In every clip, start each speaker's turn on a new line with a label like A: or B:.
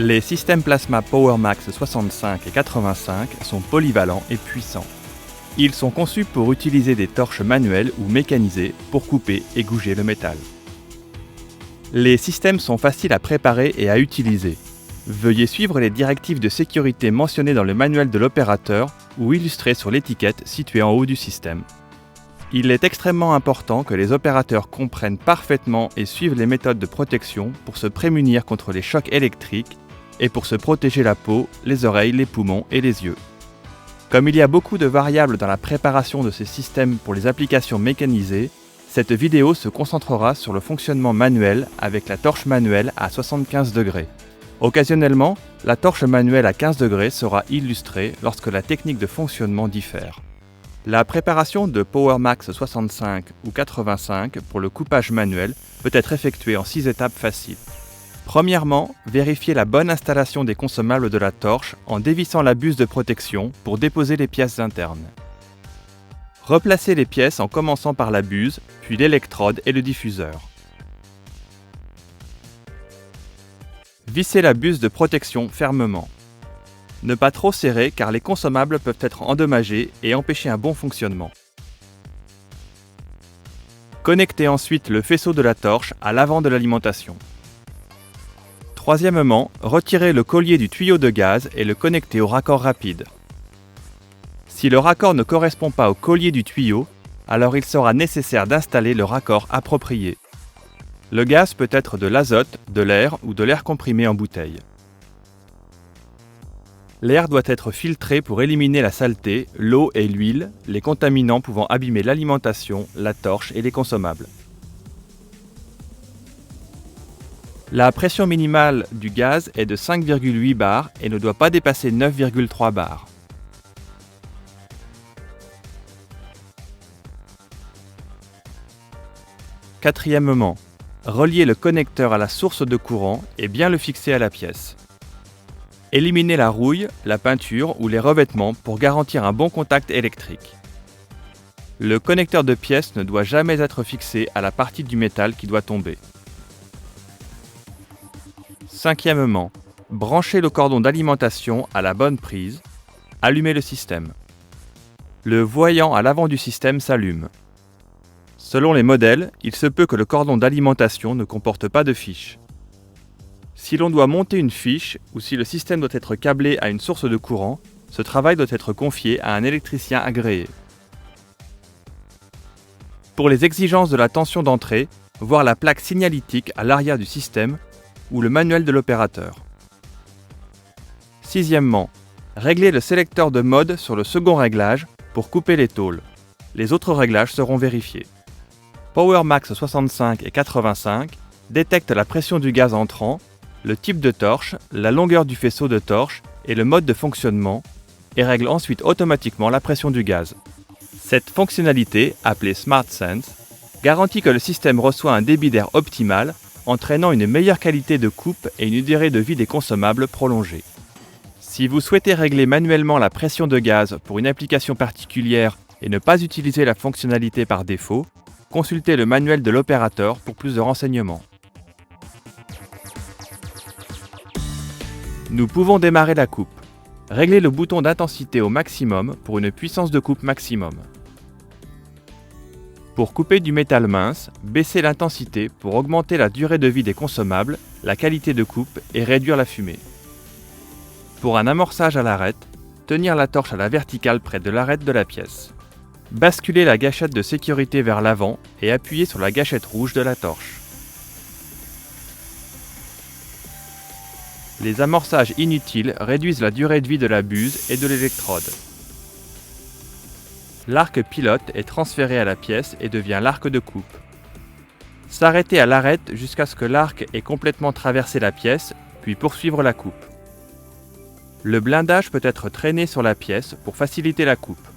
A: Les systèmes plasma PowerMax 65 et 85 sont polyvalents et puissants. Ils sont conçus pour utiliser des torches manuelles ou mécanisées pour couper et gouger le métal. Les systèmes sont faciles à préparer et à utiliser. Veuillez suivre les directives de sécurité mentionnées dans le manuel de l'opérateur ou illustrées sur l'étiquette située en haut du système. Il est extrêmement important que les opérateurs comprennent parfaitement et suivent les méthodes de protection pour se prémunir contre les chocs électriques et pour se protéger la peau, les oreilles, les poumons et les yeux. Comme il y a beaucoup de variables dans la préparation de ces systèmes pour les applications mécanisées, cette vidéo se concentrera sur le fonctionnement manuel avec la torche manuelle à 75 degrés. Occasionnellement, la torche manuelle à 15 degrés sera illustrée lorsque la technique de fonctionnement diffère. La préparation de PowerMax 65 ou 85 pour le coupage manuel peut être effectuée en 6 étapes faciles. Premièrement, vérifiez la bonne installation des consommables de la torche en dévissant la buse de protection pour déposer les pièces internes. Replacez les pièces en commençant par la buse, puis l'électrode et le diffuseur. Vissez la buse de protection fermement. Ne pas trop serrer car les consommables peuvent être endommagés et empêcher un bon fonctionnement. Connectez ensuite le faisceau de la torche à l'avant de l'alimentation. Troisièmement, retirez le collier du tuyau de gaz et le connectez au raccord rapide. Si le raccord ne correspond pas au collier du tuyau, alors il sera nécessaire d'installer le raccord approprié. Le gaz peut être de l'azote, de l'air ou de l'air comprimé en bouteille. L'air doit être filtré pour éliminer la saleté, l'eau et l'huile, les contaminants pouvant abîmer l'alimentation, la torche et les consommables. La pression minimale du gaz est de 5,8 bars et ne doit pas dépasser 9,3 bars. Quatrièmement, reliez le connecteur à la source de courant et bien le fixer à la pièce. Éliminez la rouille, la peinture ou les revêtements pour garantir un bon contact électrique. Le connecteur de pièce ne doit jamais être fixé à la partie du métal qui doit tomber. Cinquièmement, branchez le cordon d'alimentation à la bonne prise. Allumez le système. Le voyant à l'avant du système s'allume. Selon les modèles, il se peut que le cordon d'alimentation ne comporte pas de fiche. Si l'on doit monter une fiche ou si le système doit être câblé à une source de courant, ce travail doit être confié à un électricien agréé. Pour les exigences de la tension d'entrée, voir la plaque signalétique à l'arrière du système ou le manuel de l'opérateur. Sixièmement, réglez le sélecteur de mode sur le second réglage pour couper les tôles. Les autres réglages seront vérifiés. PowerMax 65 et 85 détectent la pression du gaz entrant, le type de torche, la longueur du faisceau de torche et le mode de fonctionnement et règlent ensuite automatiquement la pression du gaz. Cette fonctionnalité, appelée SmartSense, garantit que le système reçoit un débit d'air optimal, entraînant une meilleure qualité de coupe et une durée de vie des consommables prolongée. Si vous souhaitez régler manuellement la pression de gaz pour une application particulière et ne pas utiliser la fonctionnalité par défaut, consultez le manuel de l'opérateur pour plus de renseignements. Nous pouvons démarrer la coupe. Réglez le bouton d'intensité au maximum pour une puissance de coupe maximum. Pour couper du métal mince, baissez l'intensité pour augmenter la durée de vie des consommables, la qualité de coupe et réduire la fumée. Pour un amorçage à l'arête, tenir la torche à la verticale près de l'arête de la pièce. Basculez la gâchette de sécurité vers l'avant et appuyez sur la gâchette rouge de la torche. Les amorçages inutiles réduisent la durée de vie de la buse et de l'électrode. L'arc pilote est transféré à la pièce et devient l'arc de coupe. S'arrêter à l'arête jusqu'à ce que l'arc ait complètement traversé la pièce, puis poursuivre la coupe. Le blindage peut être traîné sur la pièce pour faciliter la coupe.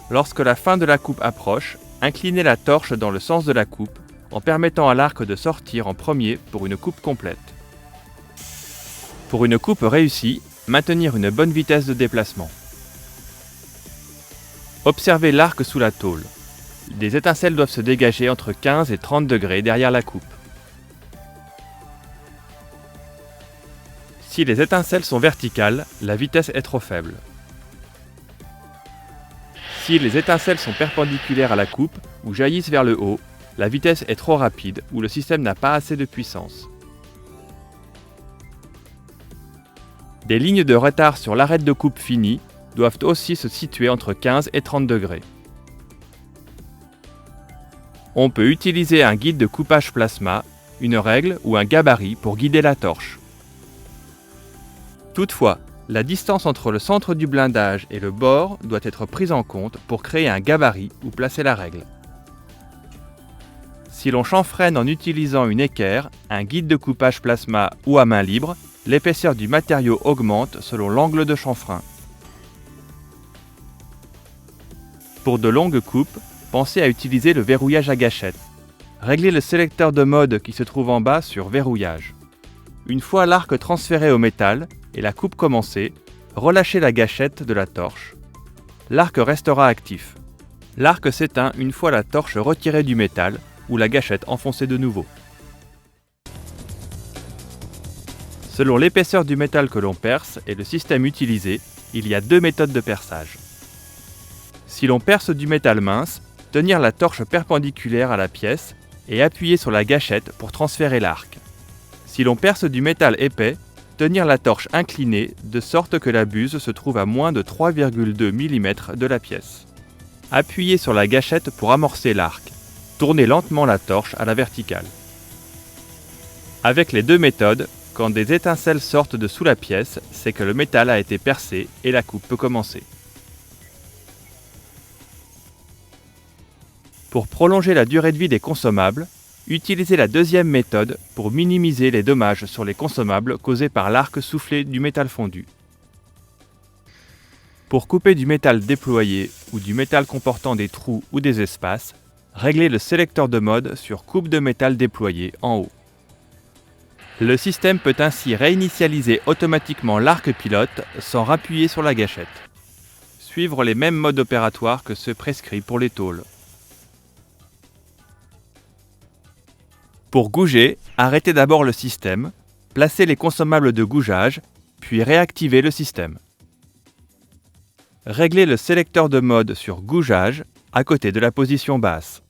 A: Lorsque la fin de la coupe approche, inclinez la torche dans le sens de la coupe en permettant à l'arc de sortir en premier pour une coupe complète. Pour une coupe réussie, maintenir une bonne vitesse de déplacement. Observez l'arc sous la tôle. Des étincelles doivent se dégager entre 15 et 30 degrés derrière la coupe. Si les étincelles sont verticales, la vitesse est trop faible. Si les étincelles sont perpendiculaires à la coupe ou jaillissent vers le haut, la vitesse est trop rapide ou le système n'a pas assez de puissance. Des lignes de retard sur l'arête de coupe finie doivent aussi se situer entre 15 et 30 degrés. On peut utiliser un guide de coupage plasma, une règle ou un gabarit pour guider la torche. Toutefois, la distance entre le centre du blindage et le bord doit être prise en compte pour créer un gabarit ou placer la règle. Si l'on chanfreine en utilisant une équerre, un guide de coupage plasma ou à main libre, l'épaisseur du matériau augmente selon l'angle de chanfrein. Pour de longues coupes, pensez à utiliser le verrouillage à gâchette. Réglez le sélecteur de mode qui se trouve en bas sur Verrouillage. Une fois l'arc transféré au métal et la coupe commencée, relâchez la gâchette de la torche. L'arc restera actif. L'arc s'éteint une fois la torche retirée du métal ou la gâchette enfoncée de nouveau. Selon l'épaisseur du métal que l'on perce et le système utilisé, il y a 2 méthodes de perçage. Si l'on perce du métal mince, tenir la torche perpendiculaire à la pièce et appuyer sur la gâchette pour transférer l'arc. Si l'on perce du métal épais, tenir la torche inclinée de sorte que la buse se trouve à moins de 3,2 mm de la pièce. Appuyez sur la gâchette pour amorcer l'arc. Tournez lentement la torche à la verticale. Avec les 2 méthodes, quand des étincelles sortent de sous la pièce, c'est que le métal a été percé et la coupe peut commencer. Pour prolonger la durée de vie des consommables, utilisez la deuxième méthode pour minimiser les dommages sur les consommables causés par l'arc soufflé du métal fondu. Pour couper du métal déployé ou du métal comportant des trous ou des espaces, réglez le sélecteur de mode sur Coupe de métal déployé en haut. Le système peut ainsi réinitialiser automatiquement l'arc pilote sans rappuyer sur la gâchette. Suivre les mêmes modes opératoires que ceux prescrits pour les tôles. Pour gouger, arrêtez d'abord le système, placez les consommables de gougeage, puis réactivez le système. Réglez le sélecteur de mode sur Gougeage, à côté de la position basse.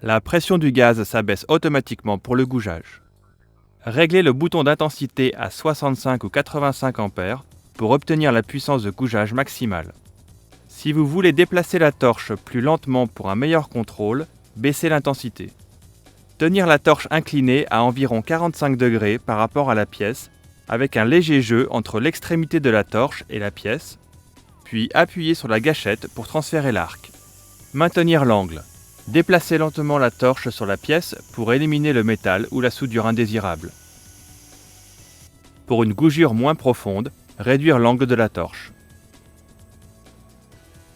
A: La pression du gaz s'abaisse automatiquement pour le gougeage. Réglez le bouton d'intensité à 65 ou 85 A pour obtenir la puissance de gougeage maximale. Si vous voulez déplacer la torche plus lentement pour un meilleur contrôle, baissez l'intensité. Tenir la torche inclinée à environ 45 degrés par rapport à la pièce, avec un léger jeu entre l'extrémité de la torche et la pièce, puis appuyez sur la gâchette pour transférer l'arc. Maintenir l'angle. Déplacez lentement la torche sur la pièce pour éliminer le métal ou la soudure indésirable. Pour une gougure moins profonde, réduire l'angle de la torche.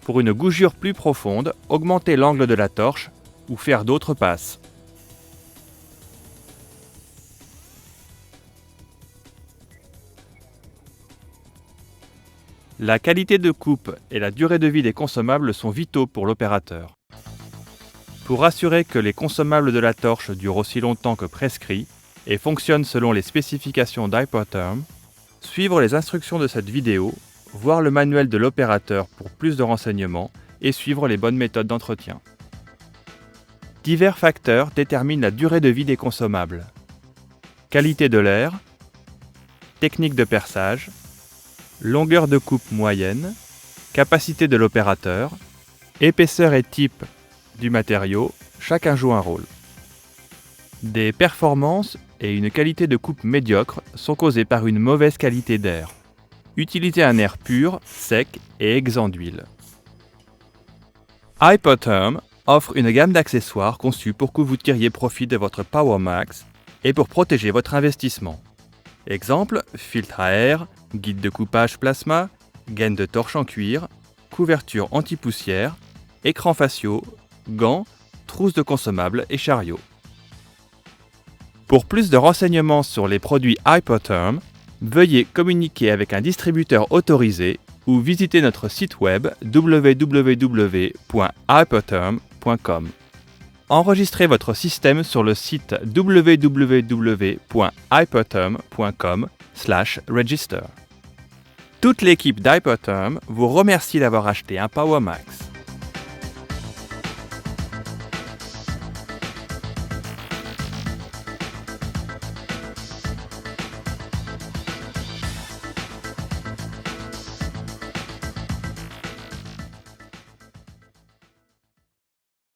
A: Pour une gougure plus profonde, augmentez l'angle de la torche ou faire d'autres passes. La qualité de coupe et la durée de vie des consommables sont vitaux pour l'opérateur. Pour assurer que les consommables de la torche durent aussi longtemps que prescrit et fonctionnent selon les spécifications d'Hypertherm, suivre les instructions de cette vidéo, voir le manuel de l'opérateur pour plus de renseignements et suivre les bonnes méthodes d'entretien. Divers facteurs déterminent la durée de vie des consommables. Qualité de l'air, technique de perçage, longueur de coupe moyenne, capacité de l'opérateur, épaisseur et type du matériau, chacun joue un rôle. Des performances et une qualité de coupe médiocre sont causées par une mauvaise qualité d'air. Utilisez un air pur, sec et exempt d'huile. Hypertherm offre une gamme d'accessoires conçus pour que vous tiriez profit de votre PowerMax et pour protéger votre investissement. Exemple, filtre à air, guide de coupage plasma, gaine de torche en cuir, couverture anti-poussière, écran faciaux, gants, trousses de consommables et chariots. Pour plus de renseignements sur les produits Hypertherm, veuillez communiquer avec un distributeur autorisé ou visiter notre site web www.hypertherm.com. Enregistrez votre système sur le site www.hyperterm.com/register. Toute l'équipe d'Hyperterm vous remercie d'avoir acheté un PowerMax.